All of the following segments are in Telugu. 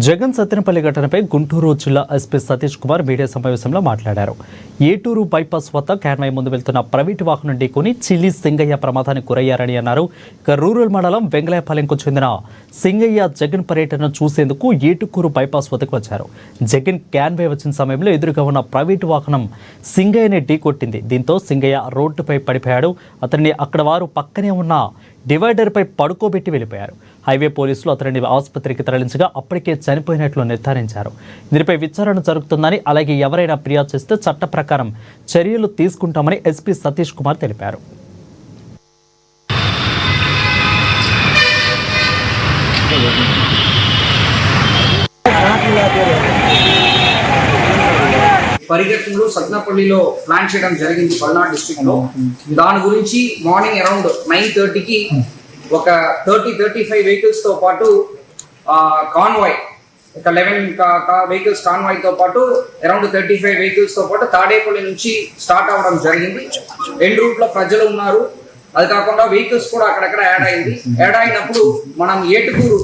జగన్ సత్తెనపల్లి ఘటనపై గుంటూరు జిల్లా ఎస్పీ సతీష్ కుమార్ మీడియా సమావేశంలో మాట్లాడారు. ఏటూరు బైపాస్ వద్ద క్యాన్వాయ్ ముందు వెళ్తున్న ప్రైవేటు వాహనం ఢీకొని చిల్లి సింగయ్య ప్రమాదానికి గురయ్యారని అన్నారు. ఇక రూరల్ మండలం వెంగళాయపాలెంకు చెందిన సింగయ్య జగన్ పర్యటన చూసేందుకు ఏటుకూరు బైపాస్ వద్దకు వచ్చారు. జగన్ క్యాన్వాయ్ వచ్చిన సమయంలో ఎదురుగా ఉన్న ప్రైవేటు వాహనం సింగయ్యని ఢీకొట్టింది. దీంతో సింగయ్య రోడ్డుపై పడిపోయాడు. అతన్ని అక్కడ వారు పక్కనే ఉన్న డివైడర్పై పడుకోబెట్టి వెళ్ళిపోయారు. హైవే పోలీసులు అతనిని ఆసుపత్రికి తరలించగా అప్పటికే చనిపోయినట్లు నిర్ధారించారు. దీనిపై విచారణ జరుగుతుందని, అలాగే ఎవరైనా ఫిర్యాదు చేస్తే చట్ట ప్రకారం చర్యలు తీసుకుంటామని ఎస్పీ సతీష్ కుమార్ తెలిపారు. పరిగెత్తులు సత్నపల్లిలో ప్లాన్ చేయడం జరిగింది పల్నాడు డిస్ట్రిక్ట్ లో. దాని గురించి మార్నింగ్ అరౌండ్ 9:30కి ఒక 30-35 వెహికల్స్ తో పాటు కాన్వాయ్, ఒక 11 వెహికల్స్ కాన్వాయ్ తో పాటు అరౌండ్ 35 వెహికల్స్ తో పాటు తాడేపల్లి నుంచి స్టార్ట్ అవ్వడం జరిగింది. ఎండ్ రూట్ లో ప్రజలు ఉన్నారు. అది కాకుండా వెహికల్స్ కూడా అక్కడక్కడ యాడ్ అయింది. యాడ్ అయినప్పుడు మనం ఏటుకూరు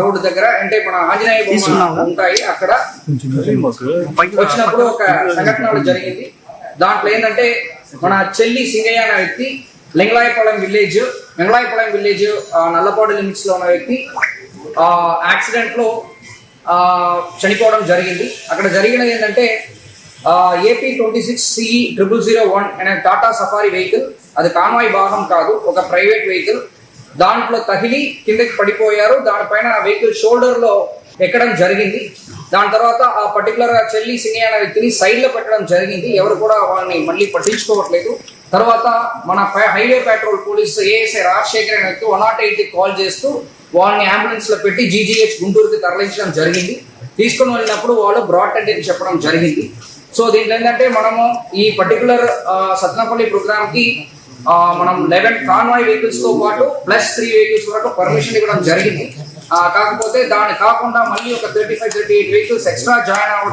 రోడ్డు దగ్గర, అంటే మన ఆంజనేయ బొమ్మ ఉంటాయి, అక్కడ వచ్చినప్పుడు ఒక సంఘటన జరిగింది. దాంట్లో ఏంటంటే మన చెల్లి సింగయ్య అనే వ్యక్తి వెంగళాయపాలెం విలేజ్ నల్లపాడు లిమిట్స్ లో ఉన్న వ్యక్తి యాక్సిడెంట్ లో చనిపోవడం జరిగింది. అక్కడ జరిగినది ఏంటంటే AP 26CE0001 అనే టాటా సఫారీ వెహికల్, అది కాన్వాయ్ భాగం కాదు, ఒక ప్రైవేట్ వెహికల్. దాంట్లో తగిలి కిందకి పడిపోయారు. దానిపైన వెహికల్ షోల్డర్ లో ఎక్కడం జరిగింది. దాని తర్వాత ఆ పర్టికులర్ గా చెల్లి సింగయ్య అనే వ్యక్తిని సైడ్ లో పెట్టడం జరిగింది. ఎవరు కూడా వాళ్ళని మళ్ళీ పట్టించుకోవట్లేదు. తర్వాత మన highway petrol police ASI Rajasekhar అనే వ్యక్తి 108కి కాల్ చేస్తూ వాళ్ళని అంబులెన్స్ లో పెట్టి GGH గుంటూరుకి తరలించడం జరిగింది. తీసుకుని వెళ్ళినప్పుడు వాళ్ళు బ్రాడ్ డెత్ చెప్పడం జరిగింది. సో దీంట్లో ఏంటంటే మనము ఈ పర్టికులర్ సత్నపల్లి ప్రోగ్రామ్ కి మనం 11 కాన్వాయ్ వెహికల్స్ తో పాటు ప్లస్ 3 వెహికల్స్ వరకు పర్మిషన్ ఇవ్వడం జరిగింది. కాకపోతే దాని కాకుండా మళ్ళీ ఒక 35-38 వెహికల్స్ ఎక్స్ట్రా జాయిన్ అవ్వడం